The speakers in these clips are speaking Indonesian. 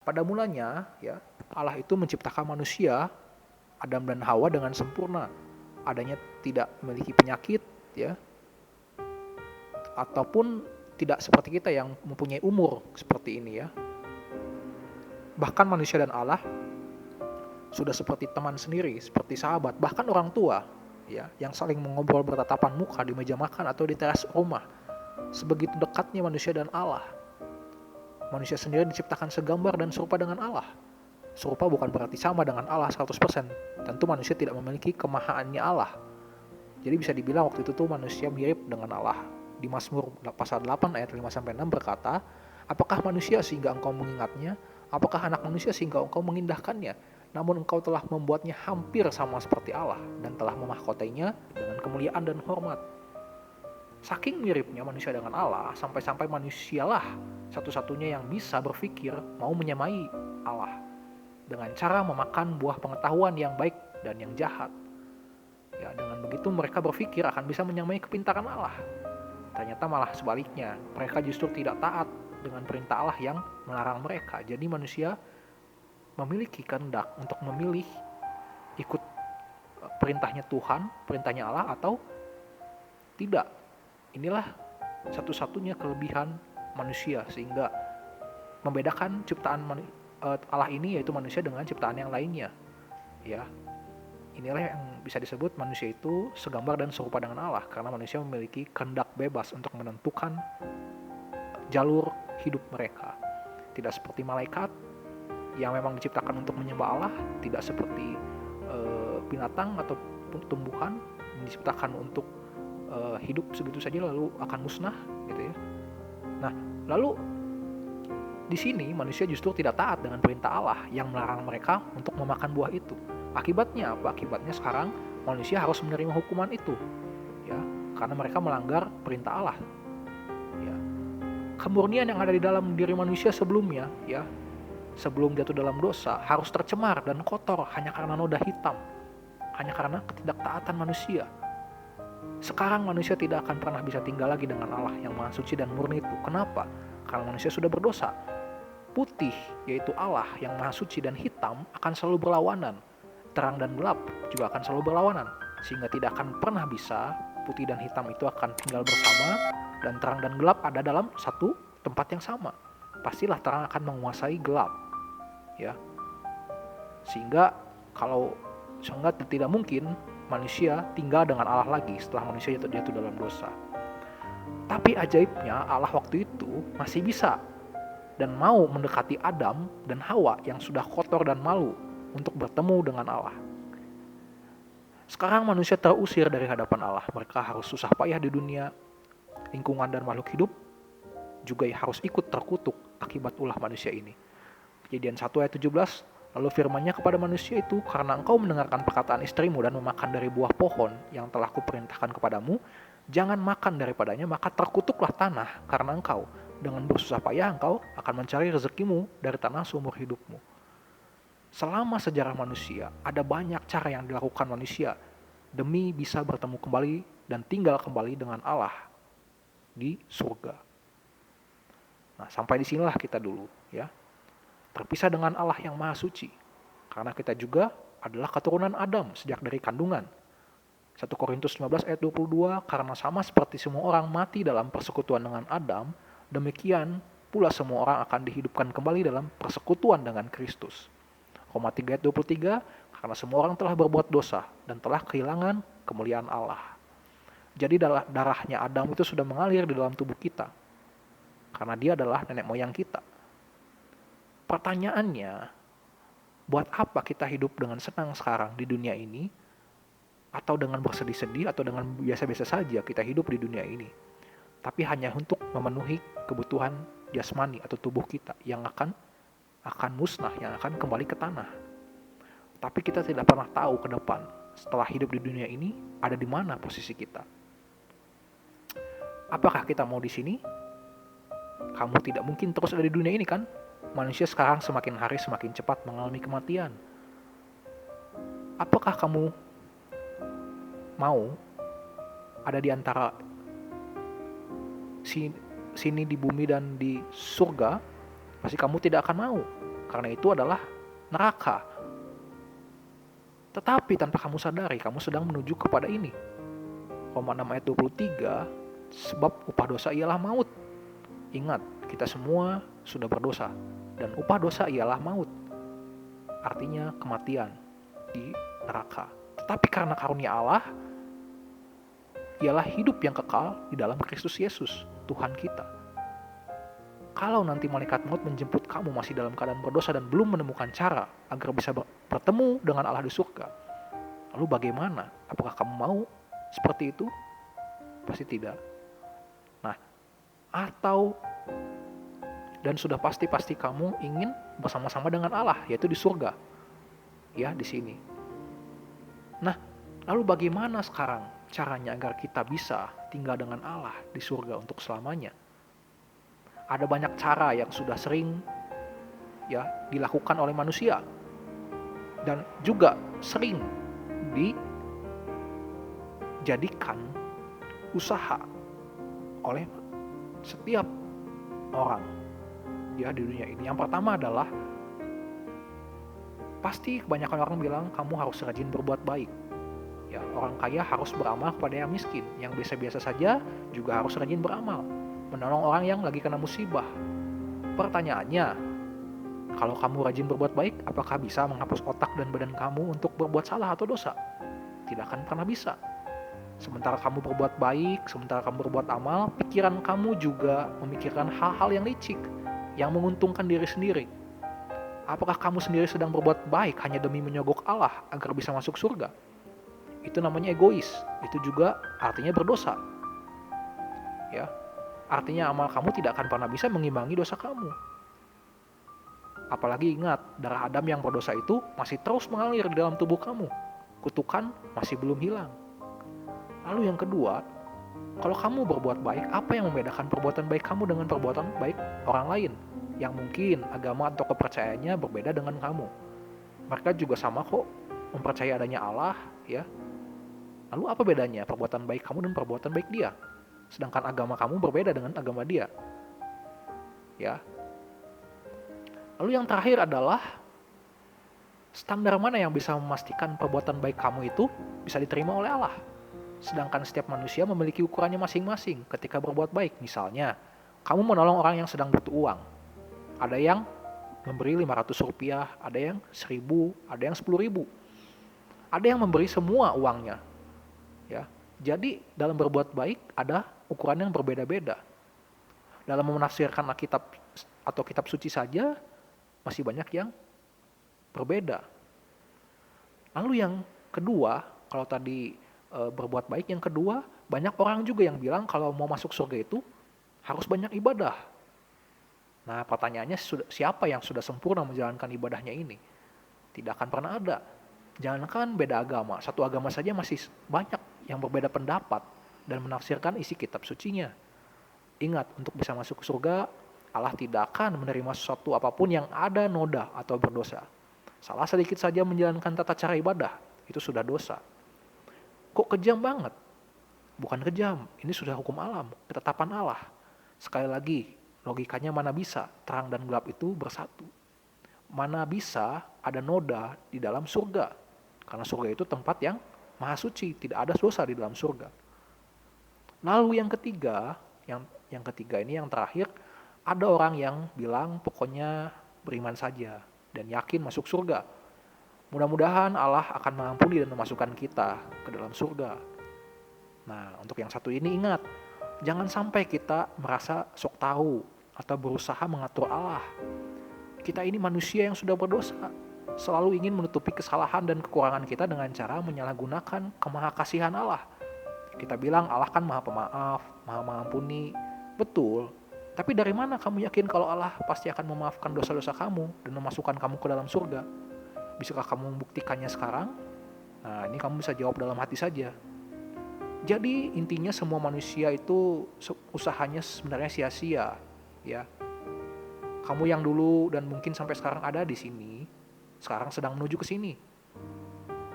Pada mulanya, ya, Allah itu menciptakan manusia, Adam dan Hawa dengan sempurna. Adanya tidak memiliki penyakit, ya, ataupun tidak seperti kita yang mempunyai umur seperti ini, ya. Bahkan manusia dan Allah sudah seperti teman sendiri, seperti sahabat, bahkan orang tua, ya, yang saling mengobrol bertatapan muka di meja makan atau di teras rumah. Sebegitu dekatnya manusia dan Allah. Manusia sendiri diciptakan segambar dan serupa dengan Allah. Serupa bukan berarti sama dengan Allah 100%. Tentu manusia tidak memiliki kemahaannya Allah. Jadi bisa dibilang waktu itu tuh manusia mirip dengan Allah. Di Mazmur pasal 8 ayat 5-6 berkata, apakah manusia sehingga engkau mengingatnya? Apakah anak manusia sehingga engkau mengindahkannya? Namun engkau telah membuatnya hampir sama seperti Allah dan telah memahkotainya dengan kemuliaan dan hormat. Saking miripnya manusia dengan Allah, sampai-sampai manusialah satu-satunya yang bisa berpikir mau menyamai Allah dengan cara memakan buah pengetahuan yang baik dan yang jahat. Ya, dengan begitu mereka berpikir akan bisa menyamai kepintaran Allah. Ternyata malah sebaliknya, mereka justru tidak taat dengan perintah Allah yang melarang mereka. Jadi manusia memiliki kehendak untuk memilih ikut perintahnya Tuhan, perintahnya Allah, atau tidak. Inilah satu-satunya kelebihan manusia, sehingga membedakan ciptaan Allah ini, yaitu manusia, dengan ciptaan yang lainnya. Ya, inilah yang bisa disebut manusia itu segambar dan serupa dengan Allah, karena manusia memiliki kehendak bebas untuk menentukan jalur hidup mereka. Tidak seperti malaikat yang memang diciptakan untuk menyembah Allah, tidak seperti binatang atau tumbuhan yang diciptakan untuk hidup segitu saja lalu akan musnah, gitu ya. Nah, lalu di sini manusia justru tidak taat dengan perintah Allah yang melarang mereka untuk memakan buah itu. Akibatnya apa? Akibatnya sekarang manusia harus menerima hukuman itu, ya, karena mereka melanggar perintah Allah. Ya. Kemurnian yang ada di dalam diri manusia sebelumnya, ya, sebelum jatuh dalam dosa, harus tercemar dan kotor hanya karena noda hitam, hanya karena ketidaktaatan manusia. Sekarang manusia tidak akan pernah bisa tinggal lagi dengan Allah yang maha suci dan murni itu. Kenapa? Karena manusia sudah berdosa. Putih, yaitu Allah yang maha suci, dan hitam akan selalu berlawanan. Terang dan gelap juga akan selalu berlawanan. Sehingga tidak akan pernah bisa putih dan hitam itu akan tinggal bersama, dan terang dan gelap ada dalam satu tempat yang sama. Pastilah terang akan menguasai gelap. Ya. Sehingga tidak mungkin manusia tinggal dengan Allah lagi setelah manusia jatuh dalam dosa. Tapi ajaibnya Allah waktu itu masih bisa dan mau mendekati Adam dan Hawa yang sudah kotor dan malu untuk bertemu dengan Allah. Sekarang manusia terusir dari hadapan Allah. Mereka harus susah payah di dunia, lingkungan dan makhluk hidup juga harus ikut terkutuk akibat ulah manusia ini. Kejadian 1 ayat 17, lalu firman-Nya kepada manusia itu, karena engkau mendengarkan perkataan istrimu dan memakan dari buah pohon yang telah kuperintahkan kepadamu, jangan makan daripadanya, maka terkutuklah tanah karena engkau. Dengan bersusah payah engkau akan mencari rezekimu dari tanah seumur hidupmu. Selama sejarah manusia, ada banyak cara yang dilakukan manusia demi bisa bertemu kembali dan tinggal kembali dengan Allah di surga. Nah, sampai disinilah kita dulu, ya. Terpisah dengan Allah yang maha suci, karena kita juga adalah keturunan Adam sejak dari kandungan. 1 Korintus 15 ayat 22, karena sama seperti semua orang mati dalam persekutuan dengan Adam, demikian pula semua orang akan dihidupkan kembali dalam persekutuan dengan Kristus. Roma 3 ayat 23, karena semua orang telah berbuat dosa dan telah kehilangan kemuliaan Allah. Jadi darahnya Adam itu sudah mengalir di dalam tubuh kita, karena dia adalah nenek moyang kita. Pertanyaannya, buat apa kita hidup dengan senang sekarang di dunia ini, atau dengan bersedih-sedih, atau dengan biasa-biasa saja kita hidup di dunia ini, tapi hanya untuk memenuhi kebutuhan jasmani atau tubuh kita yang akan musnah, yang akan kembali ke tanah. Tapi kita tidak pernah tahu ke depan setelah hidup di dunia ini ada di mana posisi kita. Apakah kita mau di sini? Kamu tidak mungkin terus ada di dunia ini, kan? Manusia sekarang semakin hari semakin cepat mengalami kematian. Apakah kamu mau ada di antara sini di bumi dan di surga? Pasti kamu tidak akan mau. karena itu adalah neraka. Tetapi tanpa kamu sadari, kamu sedang menuju kepada ini. Roma 6 ayat 23, sebab upah dosa ialah maut. Ingat, kita semua sudah berdosa, dan upah dosa ialah maut. Artinya kematian di neraka. Tetapi karena karunia Allah, ialah hidup yang kekal di dalam Kristus Yesus, Tuhan kita. Kalau nanti malaikat maut menjemput kamu masih dalam keadaan berdosa dan belum menemukan cara agar bisa bertemu dengan Allah di surga, lalu bagaimana? Apakah kamu mau seperti itu? Pasti tidak. Nah, atau dan sudah pasti kamu ingin bersama-sama dengan Allah, yaitu di surga. Ya, di sini. Nah, lalu bagaimana sekarang caranya agar kita bisa tinggal dengan Allah di surga untuk selamanya? Ada banyak cara yang sudah sering ya dilakukan oleh manusia dan juga sering dijadikan usaha oleh setiap orang ya di dunia ini. Yang pertama adalah pasti kebanyakan orang bilang kamu harus rajin berbuat baik. Ya, orang kaya harus beramal kepada yang miskin, yang biasa-biasa saja juga harus rajin beramal, menolong orang yang lagi kena musibah. Pertanyaannya, kalau kamu rajin berbuat baik, apakah bisa menghapus otak dan badan kamu untuk berbuat salah atau dosa? Tidak akan pernah bisa. Sementara kamu berbuat baik, sementara kamu berbuat amal, pikiran kamu juga memikirkan hal-hal yang licik, yang menguntungkan diri sendiri. Apakah kamu sendiri sedang berbuat baik hanya demi menyogok Allah agar bisa masuk surga? Itu namanya egois. Itu juga artinya berdosa. Ya, artinya amal kamu tidak akan pernah bisa mengimbangi dosa kamu. Apalagi ingat, darah Adam yang berdosa itu masih terus mengalir di dalam tubuh kamu. Kutukan masih belum hilang. Lalu yang kedua, kalau kamu berbuat baik, apa yang membedakan perbuatan baik kamu dengan perbuatan baik orang lain? Yang mungkin agama atau kepercayaannya berbeda dengan kamu. Mereka juga sama kok, mempercayai adanya Allah, ya. Lalu apa bedanya perbuatan baik kamu dan perbuatan baik dia? Sedangkan agama kamu berbeda dengan agama dia. Ya. Lalu yang terakhir adalah standar mana yang bisa memastikan perbuatan baik kamu itu bisa diterima oleh Allah? Sedangkan setiap manusia memiliki ukurannya masing-masing ketika berbuat baik. Misalnya, kamu menolong orang yang sedang butuh uang. Ada yang memberi 500 rupiah, ada yang 1000, ada yang 10.000. Ada yang memberi semua uangnya. Ya, jadi dalam berbuat baik ada ukuran yang berbeda-beda. Dalam menafsirkan Alkitab atau kitab suci saja masih banyak yang berbeda. Lalu yang kedua, kalau tadi berbuat baik, yang kedua banyak orang juga yang bilang kalau mau masuk surga itu harus banyak ibadah. Nah, pertanyaannya siapa yang sudah sempurna menjalankan ibadahnya ini? Tidak akan pernah ada. Jangankan beda agama, satu agama saja masih banyak yang berbeda pendapat dan menafsirkan isi kitab sucinya. Ingat, untuk bisa masuk ke surga, Allah tidak akan menerima sesuatu apapun yang ada noda atau berdosa. Salah sedikit saja menjalankan tata cara ibadah, itu sudah dosa. Kok kejam banget? Bukan kejam, ini sudah hukum alam, ketetapan Allah. Sekali lagi, logikanya mana bisa terang dan gelap itu bersatu. Mana bisa ada noda di dalam surga. Karena surga itu tempat yang maha suci, tidak ada dosa di dalam surga. Lalu yang ketiga ini yang terakhir, ada orang yang bilang pokoknya beriman saja dan yakin masuk surga. Mudah-mudahan Allah akan mengampuni dan memasukkan kita ke dalam surga. Nah, untuk yang satu ini ingat, jangan sampai kita merasa sok tahu atau berusaha mengatur Allah. Kita ini manusia yang sudah berdosa, selalu ingin menutupi kesalahan dan kekurangan kita dengan cara menyalahgunakan kemahakasihan Allah. Kita bilang Allah kan maha pemaaf, maha mengampuni. Betul, tapi dari mana kamu yakin kalau Allah pasti akan memaafkan dosa-dosa kamu dan memasukkan kamu ke dalam surga? Bisakah kamu membuktikannya sekarang? Nah, ini kamu bisa jawab dalam hati saja. Jadi intinya semua manusia itu usahanya sebenarnya sia-sia, ya. Kamu yang dulu dan mungkin sampai sekarang ada di sini, sekarang sedang menuju ke sini.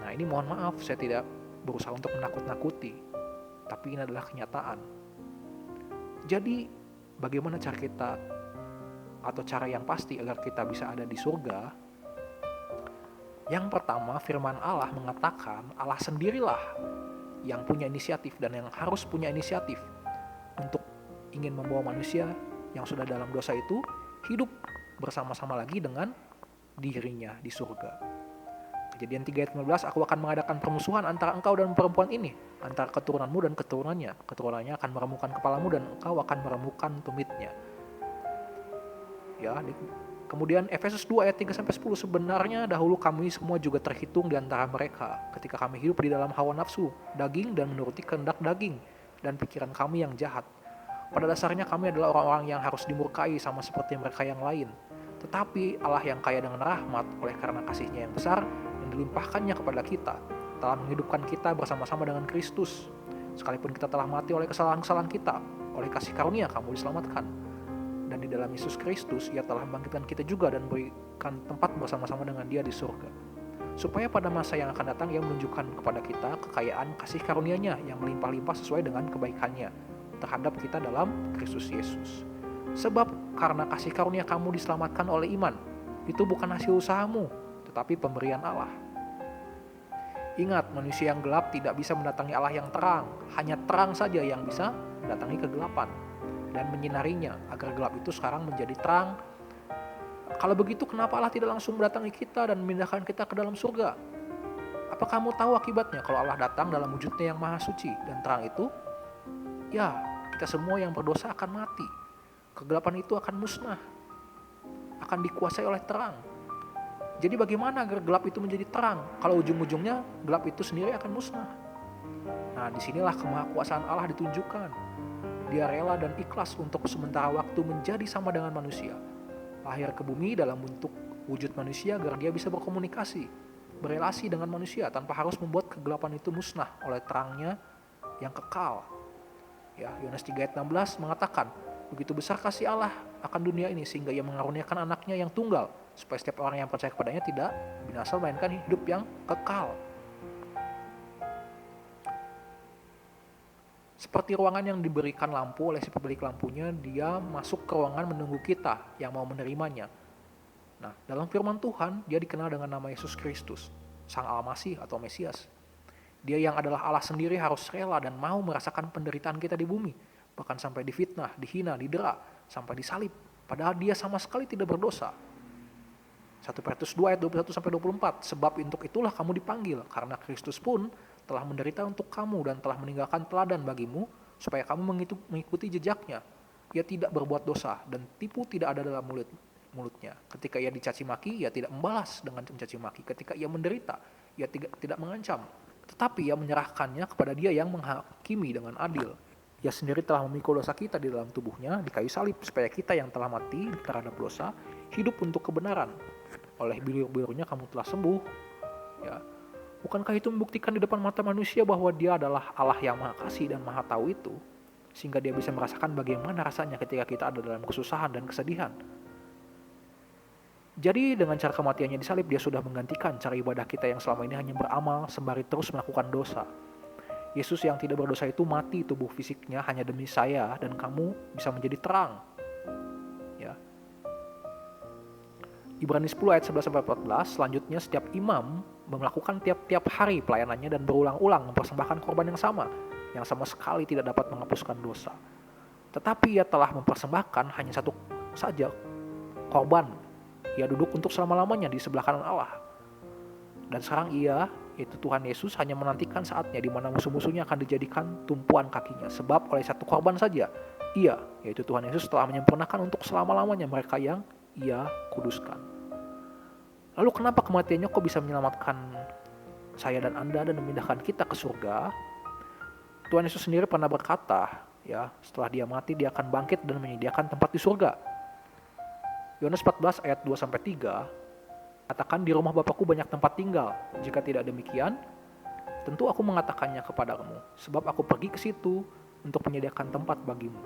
Nah, ini mohon maaf, saya tidak berusaha untuk menakut-nakuti, tapi ini adalah kenyataan. Jadi, bagaimana cara kita atau cara yang pasti agar kita bisa ada di surga, yang pertama firman Allah mengatakan Allah sendirilah yang punya inisiatif dan yang harus punya inisiatif untuk ingin membawa manusia yang sudah dalam dosa itu hidup bersama-sama lagi dengan dirinya di surga. Kejadian 3 ayat 15, aku akan mengadakan permusuhan antara engkau dan perempuan ini, antara keturunanmu dan keturunannya. Keturunannya akan meremukkan kepalamu dan engkau akan meremukkan tumitnya. Ya, kemudian Efesus 2 ayat 3-10, sebenarnya dahulu kami semua juga terhitung di antara mereka ketika kami hidup di dalam hawa nafsu, daging dan menuruti kehendak daging dan pikiran kami yang jahat. Pada dasarnya kami adalah orang-orang yang harus dimurkai sama seperti mereka yang lain. Tetapi Allah yang kaya dengan rahmat oleh karena kasih-Nya yang besar yang dilimpahkannya kepada kita telah menghidupkan kita bersama-sama dengan Kristus. Sekalipun kita telah mati oleh kesalahan-kesalahan kita, oleh kasih karunia kamu diselamatkan. Dan di dalam Yesus Kristus Ia telah membangkitkan kita juga dan berikan tempat bersama-sama dengan Dia di surga. Supaya pada masa yang akan datang Ia menunjukkan kepada kita kekayaan kasih karunia-Nya yang melimpah-limpah sesuai dengan kebaikan-Nya terhadap kita dalam Kristus Yesus. Sebab karena kasih karunia kamu diselamatkan oleh iman, itu bukan hasil usahamu, tetapi pemberian Allah. Ingat, manusia yang gelap tidak bisa mendatangi Allah yang terang, hanya terang saja yang bisa mendatangi kegelapan dan menyinarinya agar gelap itu sekarang menjadi terang. Kalau begitu, kenapa Allah tidak langsung mendatangi kita dan memindahkan kita ke dalam surga? Apa kamu tahu akibatnya kalau Allah datang dalam wujudnya yang maha suci dan terang itu? Ya, kita semua yang berdosa akan mati. Kegelapan itu akan musnah, akan dikuasai oleh terang. Jadi bagaimana agar gelap itu menjadi terang kalau ujung-ujungnya gelap itu sendiri akan musnah? Nah, disinilah kemahakuasaan Allah ditunjukkan. Dia rela dan ikhlas untuk sementara waktu menjadi sama dengan manusia, lahir ke bumi dalam bentuk wujud manusia agar dia bisa berkomunikasi, berelasi dengan manusia tanpa harus membuat kegelapan itu musnah oleh terangnya yang kekal. Ya, Yohanes 3 ayat 16 mengatakan, begitu besar kasih Allah akan dunia ini sehingga Ia mengaruniakan anaknya yang tunggal supaya setiap orang yang percaya kepadanya tidak binasa melainkan hidup yang kekal. Seperti ruangan yang diberikan lampu oleh si pemilik lampunya, Dia masuk ke ruangan menunggu kita yang mau menerimanya. Nah, dalam firman Tuhan, Dia dikenal dengan nama Yesus Kristus, Sang Al-Masih atau Mesias. Dia yang adalah Allah sendiri harus rela dan mau merasakan penderitaan kita di bumi, bahkan sampai difitnah, dihina, didera, sampai disalib. Padahal Dia sama sekali tidak berdosa. 1 Petrus 2 ayat 21-24, sebab untuk itulah kamu dipanggil, karena Kristus pun telah menderita untuk kamu dan telah meninggalkan teladan bagimu, supaya kamu mengikuti jejaknya. Ia tidak berbuat dosa dan tipu tidak ada dalam mulutnya. Ketika ia dicaci maki, ia tidak membalas dengan mencaci maki. Ketika ia menderita, ia tidak mengancam, tetapi ia menyerahkannya kepada Dia yang menghakimi dengan adil. Ia sendiri telah memikul dosa kita di dalam tubuhnya di kayu salib, supaya kita yang telah mati terhadap dosa hidup untuk kebenaran. Oleh bilur-bilurnya kamu telah sembuh. Ya, bukankah itu membuktikan di depan mata manusia bahwa Dia adalah Allah yang Maha Kasih dan Maha Tahu itu, sehingga Dia bisa merasakan bagaimana rasanya ketika kita ada dalam kesusahan dan kesedihan. Jadi dengan cara kematiannya di salib, Dia sudah menggantikan cara ibadah kita yang selama ini hanya beramal sembari terus melakukan dosa. Yesus yang tidak berdosa itu mati tubuh fisiknya hanya demi saya dan kamu bisa menjadi terang. Ya. Ibrani 10 ayat 11-14, selanjutnya setiap imam melakukan tiap-tiap hari pelayanannya dan berulang-ulang mempersembahkan korban yang sama sekali tidak dapat menghapuskan dosa. Tetapi Ia telah mempersembahkan hanya satu saja korban. Ia duduk untuk selama-lamanya di sebelah kanan Allah. Dan sekarang Ia, yaitu Tuhan Yesus, hanya menantikan saatnya di mana musuh-musuhnya akan dijadikan tumpuan kakinya. Sebab oleh satu korban saja, Ia, yaitu Tuhan Yesus, telah menyempurnakan untuk selama-lamanya mereka yang Ia kuduskan. Lalu kenapa kematiannya kok bisa menyelamatkan saya dan Anda dan memindahkan kita ke surga? Tuhan Yesus sendiri pernah berkata, ya, setelah Dia mati Dia akan bangkit dan menyediakan tempat di surga. Yohanes 14 ayat 2-3, katakan, di rumah Bapakku banyak tempat tinggal. Jika tidak demikian, tentu aku mengatakannya kepadamu, sebab aku pergi ke situ untuk menyediakan tempat bagimu.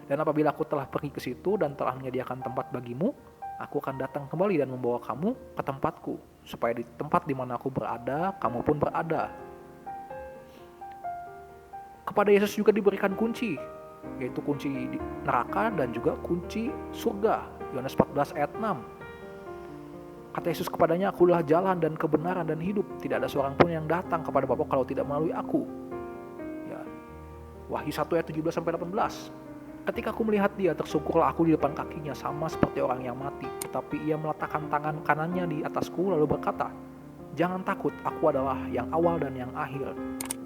Dan apabila aku telah pergi ke situ dan telah menyediakan tempat bagimu, aku akan datang kembali dan membawa kamu ke tempatku, supaya di tempat di mana aku berada, kamu pun berada. Kepada Yesus juga diberikan kunci, yaitu kunci neraka dan juga kunci surga. Yohanes 14 ayat 6. Kata Yesus kepadanya, akulah jalan dan kebenaran dan hidup. Tidak ada seorang pun yang datang kepada Bapa kalau tidak melalui aku. Ya. Wahyu 1 ayat 17-18. Ketika aku melihat dia, tersungkurlah aku di depan kakinya, sama seperti orang yang mati. Tetapi ia meletakkan tangan kanannya di atasku lalu berkata, jangan takut, aku adalah yang awal dan yang akhir,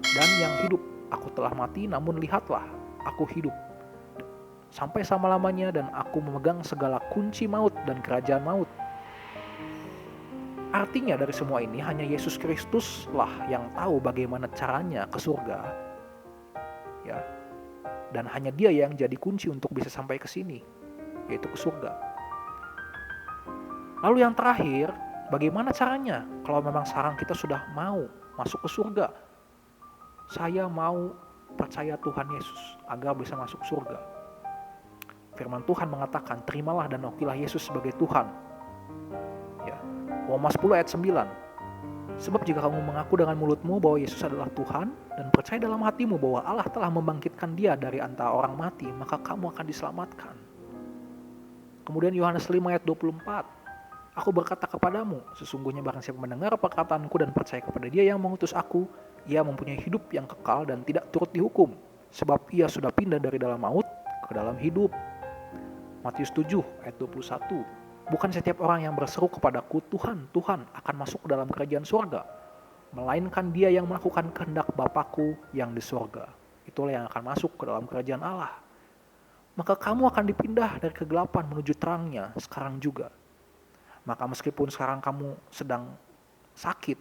dan yang hidup. Aku telah mati, namun lihatlah, aku hidup sampai selama-lamanya, dan aku memegang segala kunci maut dan kerajaan maut. Artinya dari semua ini hanya Yesus Kristus lah yang tahu bagaimana caranya ke surga. Ya. Dan hanya dia yang jadi kunci untuk bisa sampai ke sini, yaitu ke surga. Lalu yang terakhir, bagaimana caranya kalau memang sekarang kita sudah mau masuk ke surga? Saya mau percaya Tuhan Yesus agar bisa masuk surga. Firman Tuhan mengatakan, terimalah dan akuilah Yesus sebagai Tuhan. Ya. Roma 10 ayat 9. Sebab jika kamu mengaku dengan mulutmu bahwa Yesus adalah Tuhan dan percaya dalam hatimu bahwa Allah telah membangkitkan dia dari antara orang mati, maka kamu akan diselamatkan. Kemudian Yohanes 5 ayat 24. Aku berkata kepadamu, sesungguhnya barang siapa mendengar perkataanku dan percaya kepada dia yang mengutus aku, ia mempunyai hidup yang kekal dan tidak turut dihukum, sebab ia sudah pindah dari dalam maut ke dalam hidup. Matius 7 ayat 21. Bukan setiap orang yang berseru kepadaku, Tuhan, Tuhan, akan masuk ke dalam kerajaan surga, melainkan dia yang melakukan kehendak Bapakku yang di surga. Itulah yang akan masuk ke dalam kerajaan Allah. Maka kamu akan dipindah dari kegelapan menuju terangnya sekarang juga. Maka meskipun sekarang kamu sedang sakit,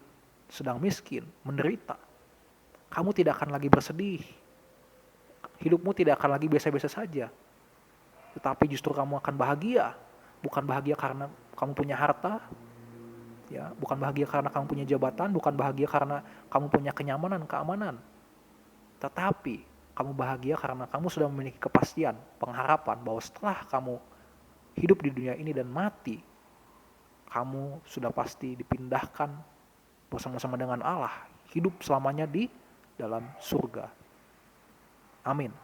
sedang miskin, menderita, kamu tidak akan lagi bersedih. Hidupmu tidak akan lagi biasa-biasa saja. Tetapi justru kamu akan bahagia. Bukan bahagia karena kamu punya harta, ya, bukan bahagia karena kamu punya jabatan, bukan bahagia karena kamu punya kenyamanan, keamanan. Tetapi kamu bahagia karena kamu sudah memiliki kepastian, pengharapan bahwa setelah kamu hidup di dunia ini dan mati, kamu sudah pasti dipindahkan bersama-sama dengan Allah, hidup selamanya di dalam surga. Amin.